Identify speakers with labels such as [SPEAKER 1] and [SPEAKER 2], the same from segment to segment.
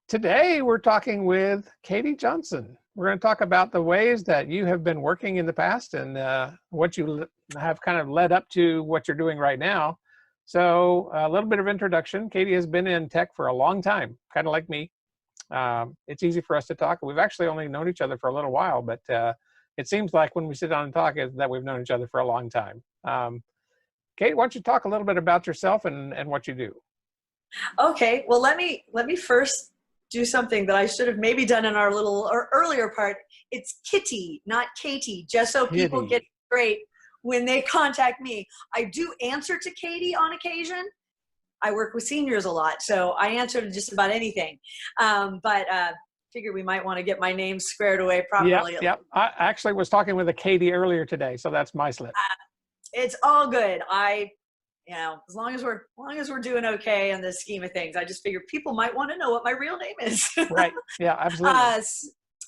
[SPEAKER 1] Today, we're talking with Kittie Johnson. We're going to talk about the ways that you have been working in the past and what you have kind of led up to what you're doing right now. So a little bit of introduction. Kittie has been in tech for a long time, kind of like me. It's easy for us to talk. We've actually only known each other for a little while, but it seems like when we sit down and talk is that we've known each other for a long time. Kate, why don't you talk a little bit about yourself and what you do?
[SPEAKER 2] Okay, well, let me first do something that I should have maybe done in our little or earlier part. It's Kittie, not Katie, just so people get
[SPEAKER 1] Kittie.
[SPEAKER 2] it straight when they contact me. I do answer to Katie on occasion. I work with seniors a lot, so I answer to just about anything. But figure we might want to get my name squared away
[SPEAKER 1] Yep,
[SPEAKER 2] properly.
[SPEAKER 1] yep. I actually was talking with a Katie earlier today, so that's my slip.
[SPEAKER 2] It's all good. As long as we're doing okay in the scheme of things, I just figure people might want to know what my real name is.
[SPEAKER 1] Right. Yeah, absolutely.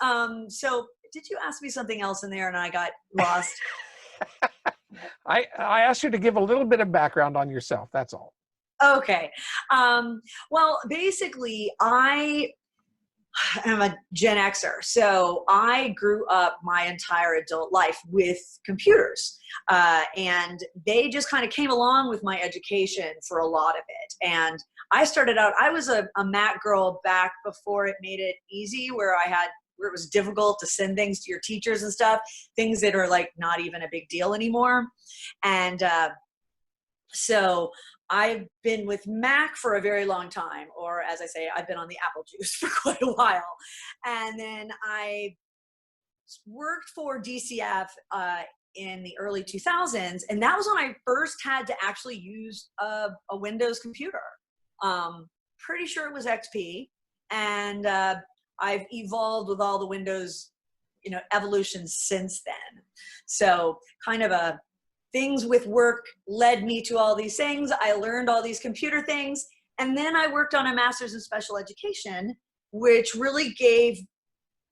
[SPEAKER 2] uh, so did you ask me something else in there and I got lost?
[SPEAKER 1] I asked you to give a little bit of background on yourself. That's all.
[SPEAKER 2] Okay. Well, basically, I am a Gen Xer. So I grew up my entire adult life with computers. And they just kind of came along with my education for a lot of it. And I started out, I was a Mac girl back before it made it easy, where it was difficult to send things to your teachers and stuff, things that are like not even a big deal anymore. And so I've been with Mac for a very long time, or as I say, I've been on the apple juice for quite a while. And then I worked for DCF in the early 2000s, and that was when I first had to actually use a Windows computer. Pretty sure it was XP, and I've evolved with all the Windows, evolutions since then. So kind of things with work led me to all these things. I learned all these computer things. And then I worked on a master's in special education, which really gave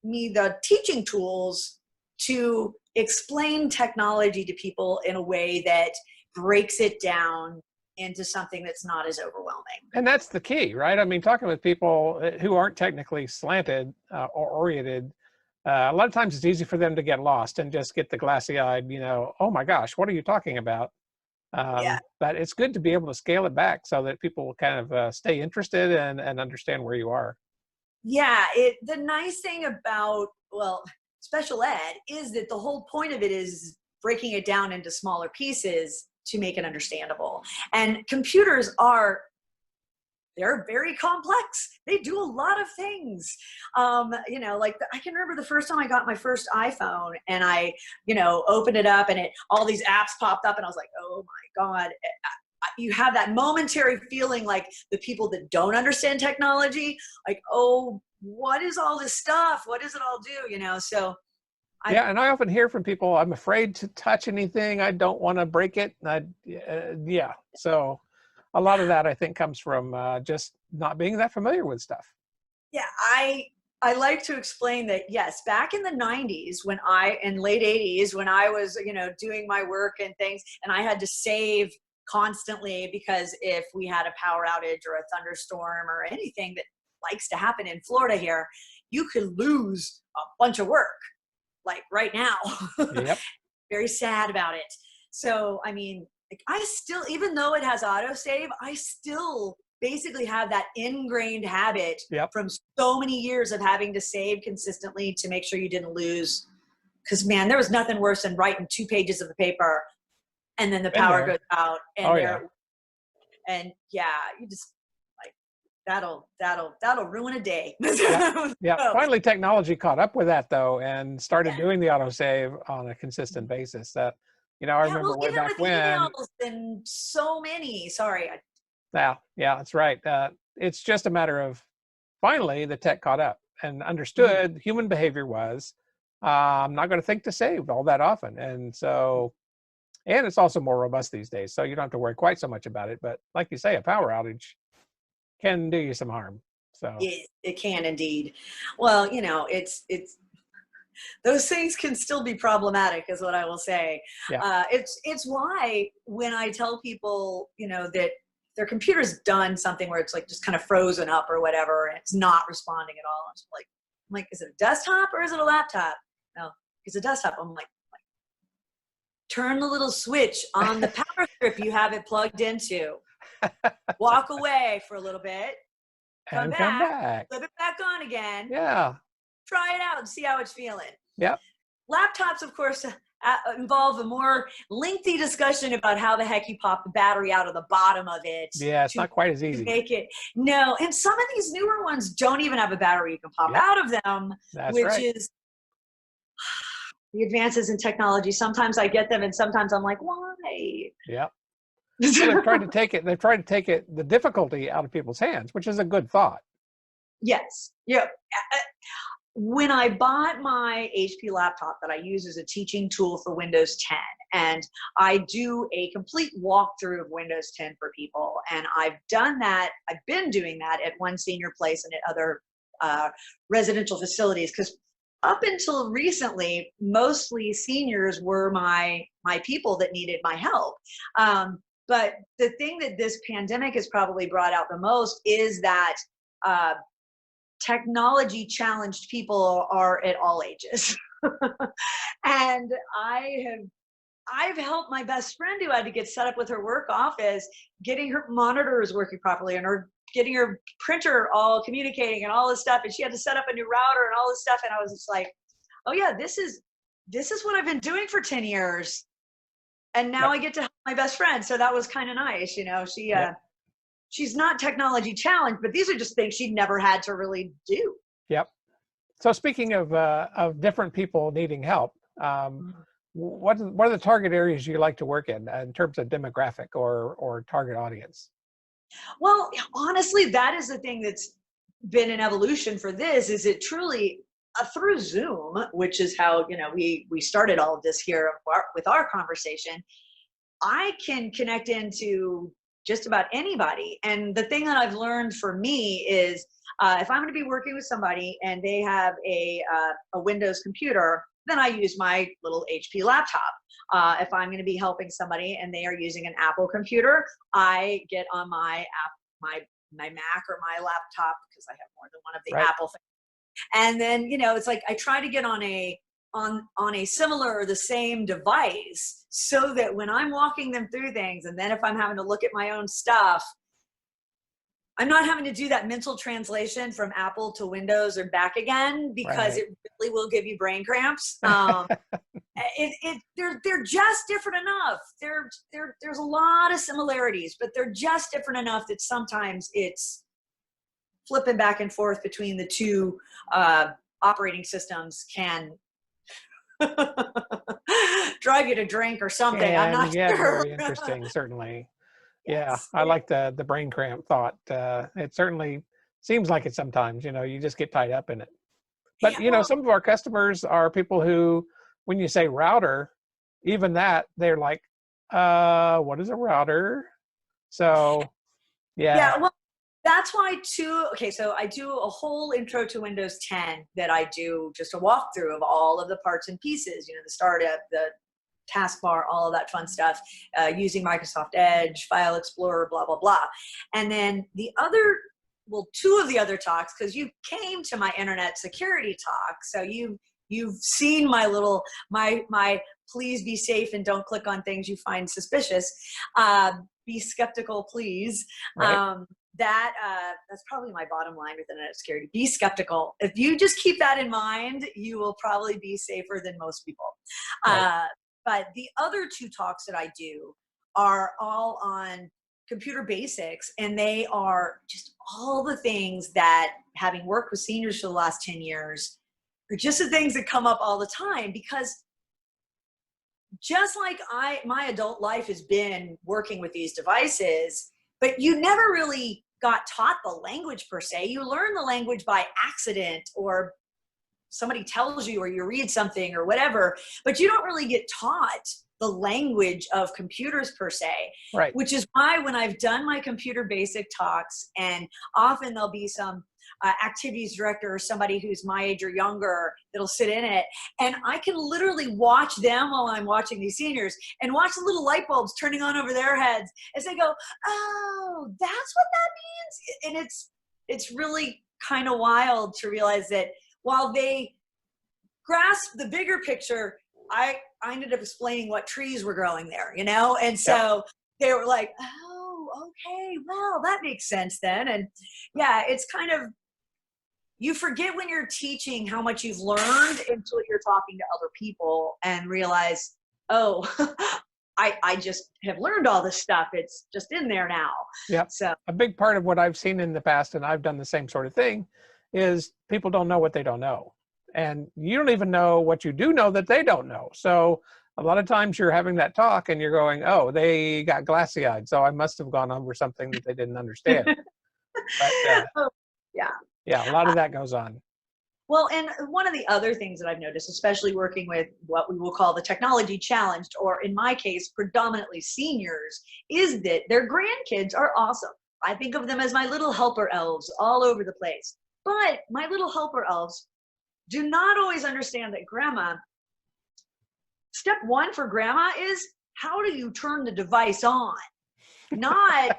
[SPEAKER 2] me the teaching tools to explain technology to people in a way that breaks it down into something that's not as overwhelming.
[SPEAKER 1] And that's the key, right? I mean, talking with people who aren't technically slanted or oriented, a lot of times it's easy for them to get lost and just get the glassy-eyed, oh my gosh, what are you talking about?
[SPEAKER 2] Yeah.
[SPEAKER 1] But it's good to be able to scale it back so that people kind of stay interested and understand where you are.
[SPEAKER 2] Yeah, the nice thing about, special ed is that the whole point of it is breaking it down into smaller pieces to make it understandable. And computers they're very complex. They do a lot of things. I can remember the first time I got my first iPhone and I, opened it up and all these apps popped up and I was like, oh my God. You have that momentary feeling like the people that don't understand technology, like, oh, what is all this stuff? What does it all do? So
[SPEAKER 1] Yeah, and I often hear from people, I'm afraid to touch anything. I don't want to break it. Yeah, so a lot of that I think comes from just not being that familiar with stuff.
[SPEAKER 2] yeah, I like to explain that, yes, back in the 90s and late 80s, when I was, doing my work and things, and I had to save constantly because if we had a power outage or a thunderstorm or anything that likes to happen in Florida here, you could lose a bunch of work, like right now.
[SPEAKER 1] Yep.
[SPEAKER 2] Very sad about it. So, I mean, like, I still, even though it has autosave, I still basically have that ingrained habit
[SPEAKER 1] Yep.
[SPEAKER 2] from so many years of having to save consistently to make sure you didn't lose. Because, man, there was nothing worse than writing 2 pages of the paper and then the
[SPEAKER 1] Been
[SPEAKER 2] power
[SPEAKER 1] there.
[SPEAKER 2] goes out and
[SPEAKER 1] Oh, yeah.
[SPEAKER 2] you just like that'll ruin a day.
[SPEAKER 1] Yeah. Yeah.
[SPEAKER 2] So,
[SPEAKER 1] Finally, technology caught up with that though and started
[SPEAKER 2] yeah.
[SPEAKER 1] doing the autosave on a consistent basis. That, I
[SPEAKER 2] Yeah, well,
[SPEAKER 1] remember way
[SPEAKER 2] even
[SPEAKER 1] back
[SPEAKER 2] with
[SPEAKER 1] when.
[SPEAKER 2] emails and so many. Sorry.
[SPEAKER 1] Yeah, yeah, that's right. It's just a matter of finally the tech caught up and
[SPEAKER 2] Mhm.
[SPEAKER 1] understood human behavior was I'm not going to think to save all that often. And so, and it's also more robust these days. So you don't have to worry quite so much about it. But like you say, a power outage can do you some harm. So,
[SPEAKER 2] It can indeed. Well, it's those things can still be problematic, is what I will say.
[SPEAKER 1] yeah.
[SPEAKER 2] It's why when I tell people, that their computer's done something where it's like just kind of frozen up or whatever, and it's not responding at all. I'm like, is it a desktop or is it a laptop? No, it's a desktop. I'm like, turn the little switch on the power strip you have it plugged into. Walk away for a little bit. Come back. Flip it back on again.
[SPEAKER 1] Yeah.
[SPEAKER 2] Try it out and see how it's feeling.
[SPEAKER 1] Yep.
[SPEAKER 2] Laptops, of course, involve a more lengthy discussion about how the heck you pop the battery out of the bottom of it.
[SPEAKER 1] Yeah, it's not quite as easy.
[SPEAKER 2] Make it. No, and some of these newer ones don't even have a battery you can pop out of them, which is the advances in technology. Sometimes I get them, and sometimes I'm like, why?
[SPEAKER 1] Yep. So they've tried to take it, the difficulty out of people's hands, which is a good thought.
[SPEAKER 2] Yes. Yeah. When I bought my HP laptop that I use as a teaching tool for Windows 10, and I do a complete walkthrough of Windows 10 for people, and I've been doing that at one senior place and at other residential facilities, because up until recently, mostly seniors were my people that needed my help. But the thing that this pandemic has probably brought out the most is that technology challenged people are at all ages. And I've helped my best friend who had to get set up with her work office, getting her monitors working properly and her getting her printer all communicating and all this stuff. And she had to set up a new router and all this stuff. And I was just like, oh yeah, this is what I've been doing for 10 years. And now I get to help my best friend. So that was kind of nice. You know, she's not technology challenged, but these are just things she'd never had to really do.
[SPEAKER 1] Yep. So speaking of different people needing help, what are the target areas you like to work in terms of demographic or target audience?
[SPEAKER 2] Well, honestly, that is the thing that's been an evolution for this. Is it truly through Zoom, which is how we started all of this here with our conversation. I can connect into just about anybody, and the thing that I've learned for me is if I'm going to be working with somebody and they have a Windows computer, then I use my little HP laptop. If I'm going to be helping somebody and they are using an Apple computer, I get on my Mac or my laptop, because I have more than one of the Apple things. And then, it's like I try to get on a similar or the same device, so that when I'm walking them through things, and then if I'm having to look at my own stuff, I'm not having to do that mental translation from Apple to Windows or back again, because it really will give you brain cramps. They're just different enough. There's a lot of similarities, but they're just different enough that sometimes it's flipping back and forth between the two operating systems can drive you to drink or something. I'm not sure.
[SPEAKER 1] Very interesting, certainly.
[SPEAKER 2] Yes.
[SPEAKER 1] Yeah, I like the brain cramp thought. It certainly seems like it sometimes, you just get tied up in it. But, some of our customers are people who, when you say router, even that, they're like, what is a router? So, yeah.
[SPEAKER 2] Yeah, well, that's why so I do a whole intro to Windows 10 that I do just a walkthrough of all of the parts and pieces, the startup, the taskbar, all of that fun stuff, using Microsoft Edge, File Explorer, blah, blah, blah. And then two of the other talks, because you came to my internet security talk, so you've seen my please be safe and don't click on things you find suspicious. Be skeptical, please.
[SPEAKER 1] Right.
[SPEAKER 2] That's probably my bottom line with internet security. Be skeptical. If you just keep that in mind, you will probably be safer than most people. Right. But the other two talks that I do are all on computer basics, and they are just all the things that, having worked with seniors for the last 10 years, are just the things that come up all the time. Because just like my adult life has been working with these devices, but you never really got taught the language per se. You learn the language by accident, or somebody tells you, or you read something or whatever, but you don't really get taught the language of computers per se,
[SPEAKER 1] Right.
[SPEAKER 2] which is why when I've done my computer basic talks, and often there'll be some activities director or somebody who's my age or younger that'll sit in it, and I can literally watch them while I'm watching these seniors and watch the little light bulbs turning on over their heads as they go, oh, that's what that means. And it's really kind of wild to realize that while they grasp the bigger picture, I ended up explaining what trees were growing there, you know? And so they were like, oh, okay, well, that makes sense then. And yeah, it's kind of, you forget when you're teaching how much you've learned until you're talking to other people and realize, oh, I just have learned all this stuff. It's just in there now.
[SPEAKER 1] Yep.
[SPEAKER 2] So
[SPEAKER 1] A big part of what I've seen in the past, and I've done the same sort of thing, is people don't know what they don't know. And you don't even know what you do know that they don't know. So a lot of times you're having that talk and you're going, oh, they got glassy eyed, so I must have gone over something that they didn't understand. But yeah, a lot of that goes on.
[SPEAKER 2] Well, and one of the other things that I've noticed, especially working with what we will call the technology challenged, or in my case, predominantly seniors, is that their grandkids are awesome. I think of them as my little helper elves all over the place. But my little helper elves do not always understand that grandma, step one for grandma is, how do you turn the device on? Not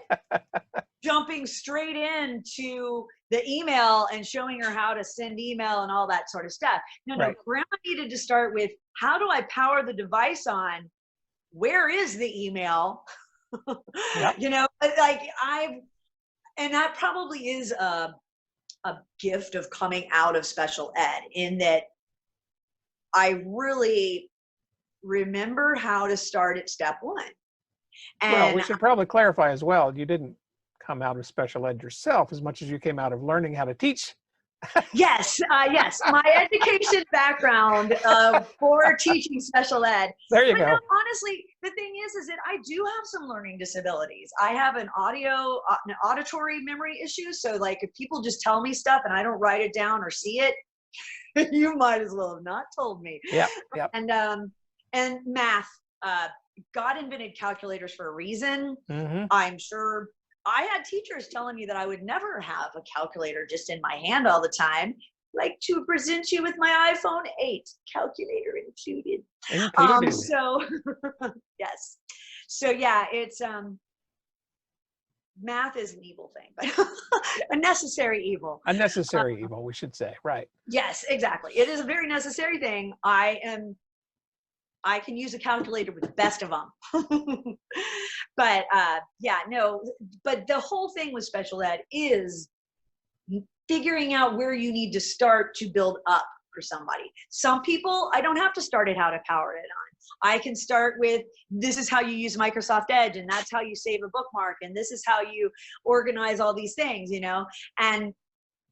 [SPEAKER 2] jumping straight into the email and showing her how to send email and all that sort of stuff. No,
[SPEAKER 1] Right.
[SPEAKER 2] grandma needed to start with, how do I power the device on? Where is the email?
[SPEAKER 1] Yep.
[SPEAKER 2] You know, like and that probably is a gift of coming out of special ed, in that I really remember how to start at step one.
[SPEAKER 1] Well, we
[SPEAKER 2] And
[SPEAKER 1] should probably clarify as well, you didn't come out of special ed yourself as much as you came out of learning how to teach.
[SPEAKER 2] yes, my education background for teaching special ed.
[SPEAKER 1] There you
[SPEAKER 2] But
[SPEAKER 1] go.
[SPEAKER 2] no, honestly, the thing is that I do have some learning disabilities. I have an auditory memory issue. So like if people just tell me stuff and I don't write it down or see it, you might as well have not told me.
[SPEAKER 1] Yep. Yep.
[SPEAKER 2] And math, God invented calculators for a reason.
[SPEAKER 1] Mm-hmm.
[SPEAKER 2] I'm sure I had teachers telling me that I would never have a calculator just in my hand all the time. Like, to present you with my iPhone 8, calculator included. So yes. So yeah, it's math is an evil thing, but a necessary evil.
[SPEAKER 1] A necessary evil, we should say. Right.
[SPEAKER 2] Yes, exactly. It is a very necessary thing. I can use a calculator with the best of them. But yeah, no, but the whole thing with special ed is figuring out where you need to start to build up for somebody. Some people, I don't have to start at how to power it on. I can start with, this is how you use Microsoft Edge, and that's how you save a bookmark, and this is how you organize all these things, you know. And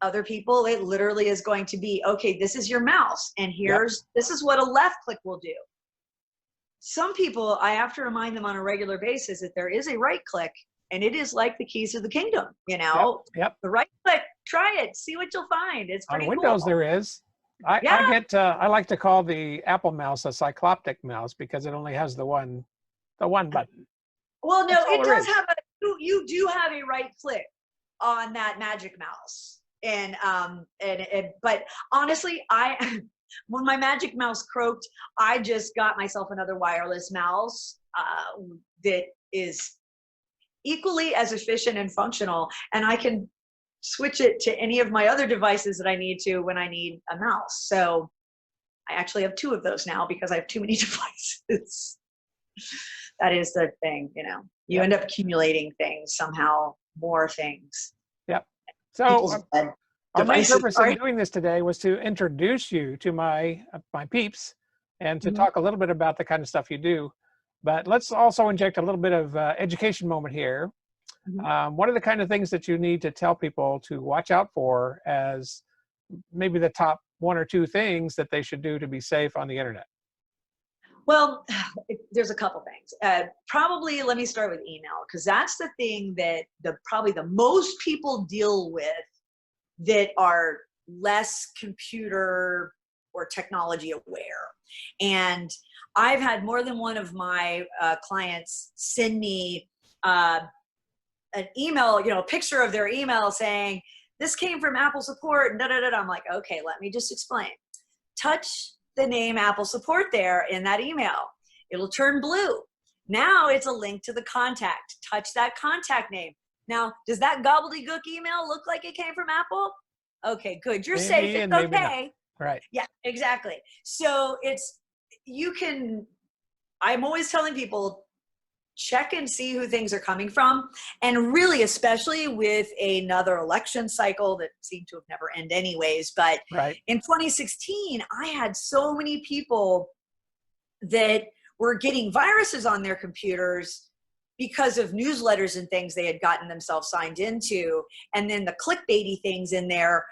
[SPEAKER 2] other people, it literally is going to be, okay, this is your mouse, and this is what a left click will do. Some people, I have to remind them on a regular basis that there is a right click, and it is like the keys of the kingdom, you know.
[SPEAKER 1] Yep.
[SPEAKER 2] The right click, try it, see what you'll find. It's pretty
[SPEAKER 1] On Windows
[SPEAKER 2] cool.
[SPEAKER 1] there is. I like to call the Apple mouse a cycloptic mouse because it only has the one button.
[SPEAKER 2] Well, no, it does
[SPEAKER 1] is.
[SPEAKER 2] have you do have a right click on that Magic Mouse. But honestly, when my Magic Mouse croaked, I just got myself another wireless mouse that is equally as efficient and functional, and I can switch it to any of my other devices that I need to when I need a mouse. So I actually have 2 of those now because I have too many devices. That is the thing, you know. You end up accumulating things somehow, more things.
[SPEAKER 1] Yep. So our main
[SPEAKER 2] devices
[SPEAKER 1] purpose in doing this today was to introduce you to my peeps and to talk a little bit about the kind of stuff you do. But let's also inject a little bit of education moment here. What are the kind of things that you need to tell people to watch out for as maybe the top 1 or 2 things that they should do to be safe on the internet?
[SPEAKER 2] Well, there's a couple things. Probably let me start with email, because that's the thing that probably the most people deal with that are less computer or technology aware. And I've had more than one of my clients send me an email, you know, a picture of their email saying, this came from Apple support, and da da da. I'm like, okay, let me just explain. Touch the name Apple support there in that email. It'll turn blue. Now it's a link to the contact. Touch that contact name. Now, does that gobbledygook email look like it came from Apple? Okay, good. You're safe. It's okay.
[SPEAKER 1] Right.
[SPEAKER 2] Yeah, exactly. So it's, you can, I'm always telling people, check and see who things are coming from. And really, especially with another election cycle that seemed to have never end anyways. But in 2016, I had so many people that were getting viruses on their computers because of newsletters and things they had gotten themselves signed into. And then the clickbaity things in there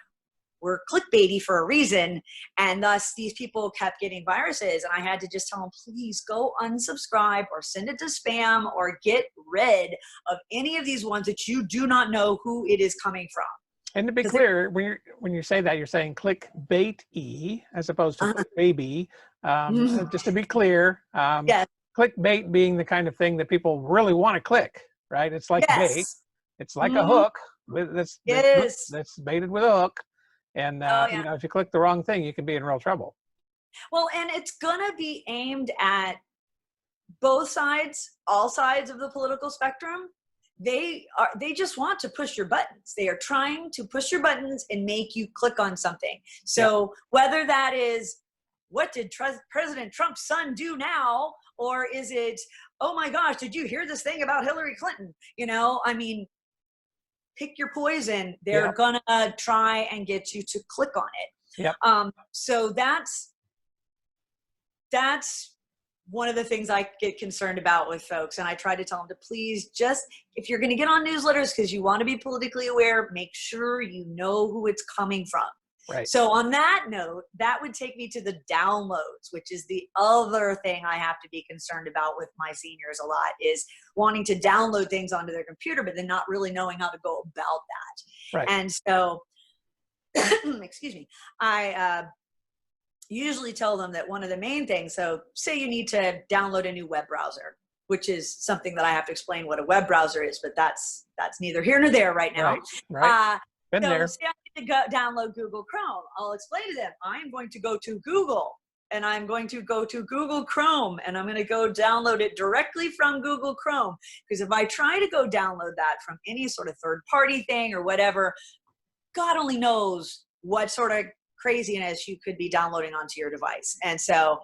[SPEAKER 2] were clickbaity for a reason. And thus these people kept getting viruses. And I had to just tell them, please go unsubscribe or send it to spam or get rid of any of these ones that you do not know who it is coming from.
[SPEAKER 1] And to be clear, when you say that, you're saying clickbait-y as opposed to clickbaby. Just to be clear,
[SPEAKER 2] yes.
[SPEAKER 1] Clickbait being the kind of thing that people really want to click, right? It's like bait. It's like a hook that's baited with a hook. And you know, if you click the wrong thing, you can be in real trouble.
[SPEAKER 2] Well, and it's gonna be aimed at both sides, all sides of the political spectrum. They just want to push your buttons. They are trying to push your buttons and make you click on something. So whether that is, what did President Trump's son do now? Or is it, oh my gosh, did you hear this thing about Hillary Clinton? You know, I mean, pick your poison. They're gonna try and get you to click on it. So that's one of the things I get concerned about with folks. And I try to tell them to please just, if you're going to get on newsletters because you want to be politically aware, make sure you know who it's coming from.
[SPEAKER 1] Right.
[SPEAKER 2] So on that note, that would take me to the downloads, which is the other thing I have to be concerned about with my seniors a lot, is wanting to download things onto their computer, but then not really knowing how to go about that.
[SPEAKER 1] Right.
[SPEAKER 2] And so, excuse me, I usually tell them that one of the main things, so say you need to download a new web browser, which is something that I have to explain what a web browser is, but that's neither here nor there right now.
[SPEAKER 1] Right. Been there.
[SPEAKER 2] Say I need to go download Google Chrome. I'll explain to them, I'm going to go to Google and I'm going to go to Google Chrome and I'm going to go download it directly from Google Chrome. Because if I try to go download that from any sort of third party thing or whatever, God only knows what sort of craziness you could be downloading onto your device. And so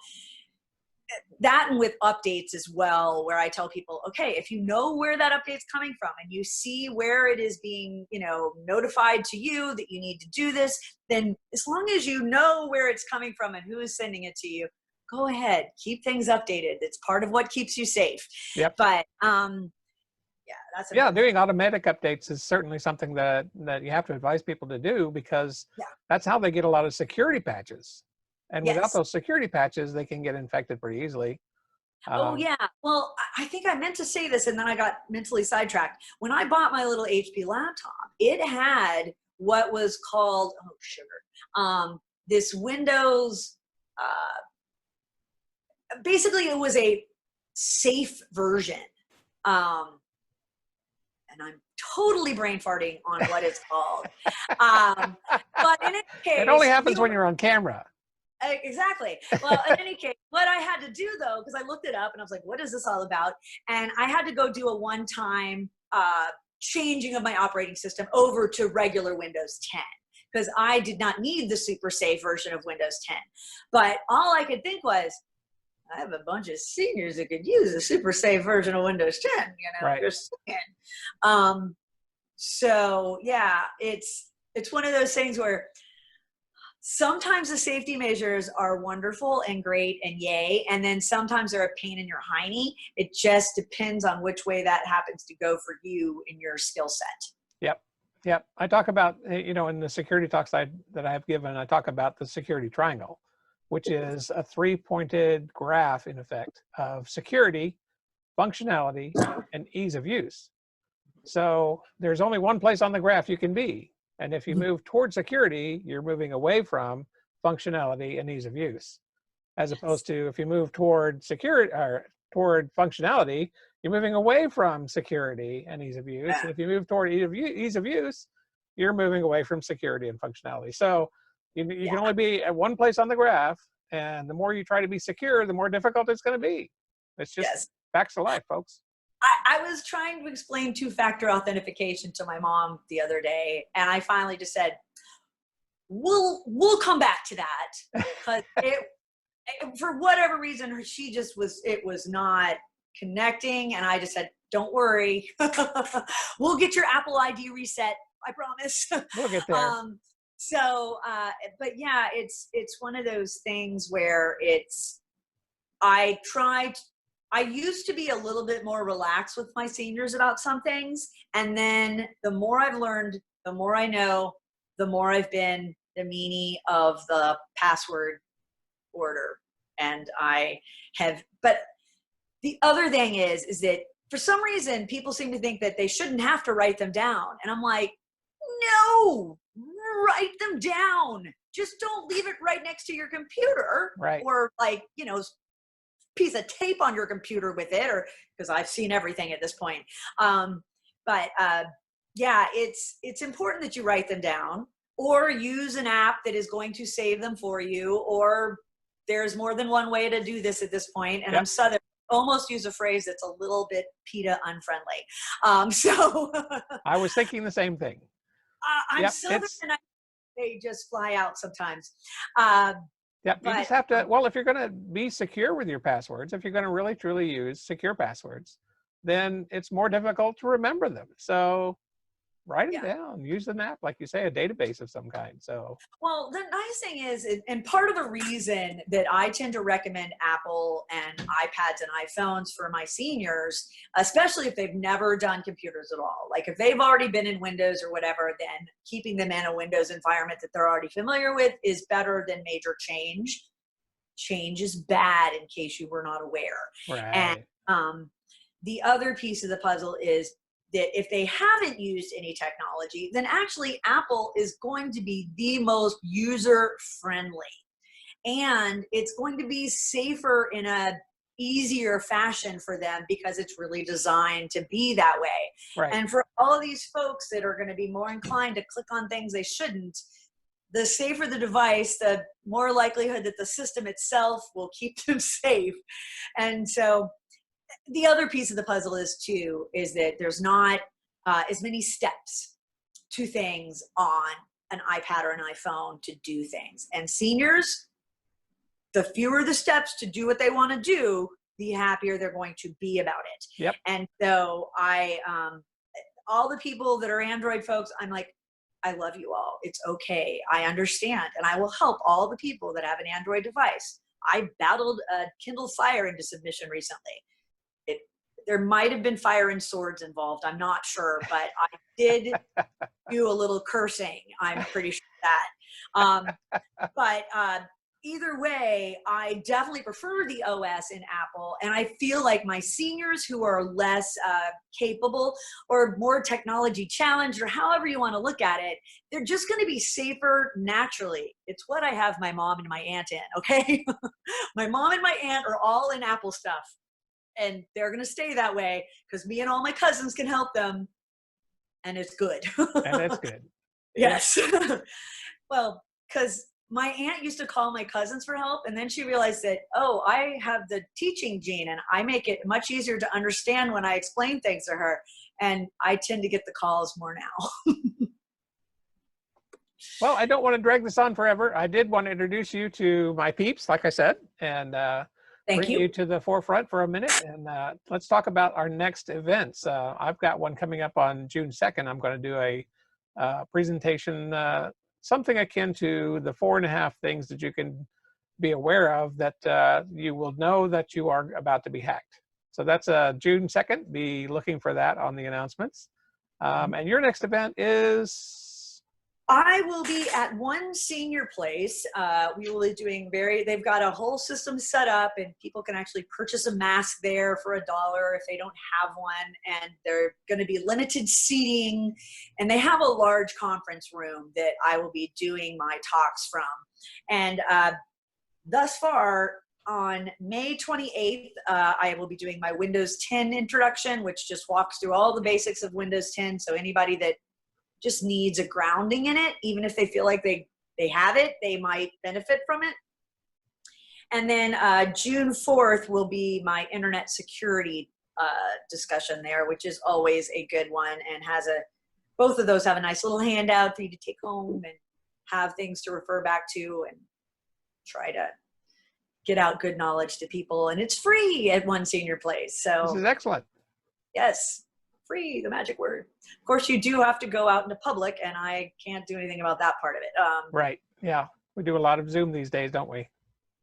[SPEAKER 2] that, and with updates as well, where I tell people, okay, if you know where that update's coming from and you see where it is being, you know, notified to you that you need to do this, then as long as you know where it's coming from and who is sending it to you, go ahead, keep things updated. It's part of what keeps you safe. But
[SPEAKER 1] doing automatic updates is certainly something that you have to advise people to do, because that's how they get a lot of security patches. And without those security patches, they can get infected pretty easily.
[SPEAKER 2] Well, I think I meant to say this and then I got mentally sidetracked. When I bought my little HP laptop, it had what was called, this Windows, basically it was a safe version. And I'm totally brain farting on what it's called. But in any case,
[SPEAKER 1] it only happens when you're on camera.
[SPEAKER 2] Exactly. Well, in any case, what I had to do though, because I looked it up and I was like, what is this all about? And I had to go do a one-time changing of my operating system over to regular Windows 10, because I did not need the super safe version of Windows 10. But all I could think was, I have a bunch of seniors that could use a super safe version of Windows 10, you know, just saying. So yeah, it's one of those things where sometimes the safety measures are wonderful and great and yay, and then sometimes they're a pain in your hiney. It just depends on which way that happens to go for you in your skill set.
[SPEAKER 1] Yep. I talk about, you know, in the security talks that I have given, I talk about the security triangle, which is a three-pointed graph, in effect, of security, functionality, and ease of use. So there's only one place on the graph you can be. And if you move towards security, you're moving away from functionality and ease of use. As opposed to if you move toward security or toward functionality, you're moving away from security and ease of use. And if you move toward ease of use, you're moving away from security and functionality. So you can only be at one place on the graph, and the more you try to be secure, the more difficult it's going to be. It's just facts of life, folks.
[SPEAKER 2] I was trying to explain two-factor authentication to my mom the other day, and I finally just said, we'll come back to that, because for whatever reason, it was not connecting, and I just said, don't worry, we'll get your Apple ID reset, I promise.
[SPEAKER 1] We'll get there.
[SPEAKER 2] But yeah, it's one of those things where I used to be a little bit more relaxed with my seniors about some things, and then the more I've learned, the more I know, the more I've been the meanie of the password order. And but the other thing is that for some reason people seem to think that they shouldn't have to write them down, and I'm like, no, write them down. Just don't leave it right next to your computer,
[SPEAKER 1] right? Or
[SPEAKER 2] like, piece of tape on your computer with it, or because I've seen everything at this point. Yeah, it's important that you write them down, or use an app that is going to save them for you, or there's more than one way to do this at this point. And I'm Southern, almost use a phrase that's a little bit PETA unfriendly. So
[SPEAKER 1] I was thinking the same thing.
[SPEAKER 2] I'm Southern, and they just fly out sometimes.
[SPEAKER 1] You just have to, well, if you're going to be secure with your passwords, if you're going to really truly use secure passwords, then it's more difficult to remember them. So write them down, use an app, like you say, a database of some kind. So,
[SPEAKER 2] well, the nice thing is, and part of the reason that I tend to recommend Apple and iPads and iPhones for my seniors, especially if they've never done computers at all, like if they've already been in Windows or whatever, then keeping them in a Windows environment that they're already familiar with is better than major change. Change is bad, in case you were not aware.
[SPEAKER 1] Right.
[SPEAKER 2] And the other piece of the puzzle is that if they haven't used any technology, then actually Apple is going to be the most user-friendly. And it's going to be safer in a easier fashion for them, because it's really designed to be that way.
[SPEAKER 1] Right.
[SPEAKER 2] And for all of these folks that are going to be more inclined to click on things they shouldn't, the safer the device, the more likelihood that the system itself will keep them safe. And so the other piece of the puzzle is that there's not as many steps to things on an iPad or an iPhone to do things. And seniors, the fewer the steps to do what they want to do, the happier they're going to be about it.
[SPEAKER 1] Yep.
[SPEAKER 2] And so all the people that are Android folks, I'm like, I love you all. It's okay. I understand. And I will help all the people that have an Android device. I battled a Kindle Fire into submission recently. There might have been fire and swords involved. I'm not sure, but I did do a little cursing. I'm pretty sure that. But either way, I definitely prefer the OS in Apple. And I feel like my seniors who are less capable or more technology challenged, or however you want to look at it, they're just going to be safer naturally. It's what I have my mom and my aunt in, okay? My mom and my aunt are all in Apple stuff. And they're going to stay that way, because me and all my cousins can help them. And it's good.
[SPEAKER 1] And it's good.
[SPEAKER 2] Yes. Well, because my aunt used to call my cousins for help. And then she realized that, oh, I have the teaching gene, and I make it much easier to understand when I explain things to her. And I tend to get the calls more now.
[SPEAKER 1] Well, I don't want to drag this on forever. I did want to introduce you to my peeps, like I said, and bring you to the forefront for a minute, and let's talk about our next events. I've got one coming up on June 2nd. I'm going to do a presentation, something akin to the 4.5 things that you can be aware of that you will know that you are about to be hacked. So that's June 2nd. Be looking for that on the announcements. And your next event is
[SPEAKER 2] I will be at one senior place. We will be doing they've got a whole system set up and people can actually purchase a mask there for $1 if they don't have one. And they're going to be limited seating. And they have a large conference room that I will be doing my talks from. And thus far, on May 28th, I will be doing my Windows 10 introduction, which just walks through all the basics of Windows 10. So anybody that just needs a grounding in it, even if they feel like they have it, they might benefit from it. And then June 4th will be my internet security discussion there, which is always a good one, and both of those have a nice little handout for you to take home and have things to refer back to and try to get out good knowledge to people. And it's free at one senior place. So
[SPEAKER 1] This is excellent.
[SPEAKER 2] yes. Free, the magic word. Of course, you do have to go out into public, and I can't do anything about that part of it.
[SPEAKER 1] Right. Yeah. We do a lot of Zoom these days, don't we?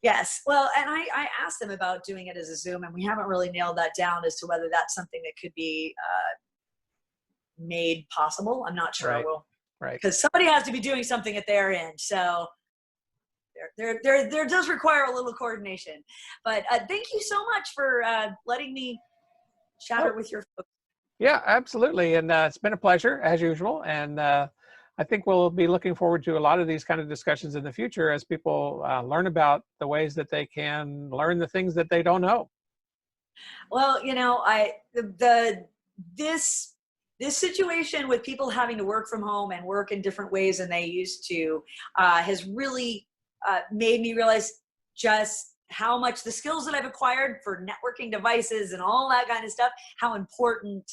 [SPEAKER 2] Yes. Well, and I asked them about doing it as a Zoom, and we haven't really nailed that down as to whether that's something that could be made possible. I'm not sure.
[SPEAKER 1] Right.
[SPEAKER 2] Right. Because somebody has to be doing something at their end. So there does require a little coordination. But thank you so much for letting me chatter with your folks.
[SPEAKER 1] Yeah, absolutely. And it's been a pleasure as usual. And I think we'll be looking forward to a lot of these kind of discussions in the future as people learn about the ways that they can learn the things that they don't know.
[SPEAKER 2] Well, you know, this situation with people having to work from home and work in different ways than they used to has really made me realize just how much the skills that I've acquired for networking devices and all that kind of stuff, how important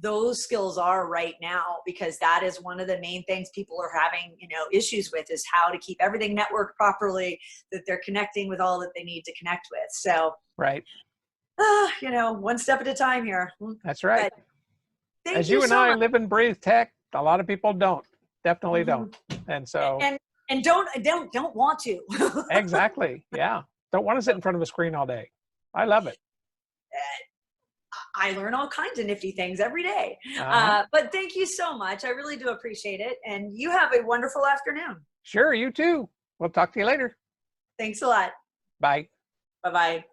[SPEAKER 2] those skills are right now, because that is one of the main things people are having, issues with, is how to keep everything networked properly, that they're connecting with all that they need to connect with. So,
[SPEAKER 1] right.
[SPEAKER 2] One step at a time here.
[SPEAKER 1] That's right.
[SPEAKER 2] As you
[SPEAKER 1] and
[SPEAKER 2] so
[SPEAKER 1] I
[SPEAKER 2] much.
[SPEAKER 1] live and breathe tech, a lot of people don't. Definitely don't. And so.
[SPEAKER 2] And don't want to.
[SPEAKER 1] Exactly. Yeah. Don't want to sit in front of a screen all day. I love it.
[SPEAKER 2] I learn all kinds of nifty things every day. But thank you so much. I really do appreciate it. And you have a wonderful afternoon.
[SPEAKER 1] Sure. You too. We'll talk to you later.
[SPEAKER 2] Thanks a lot.
[SPEAKER 1] Bye.
[SPEAKER 2] Bye-bye.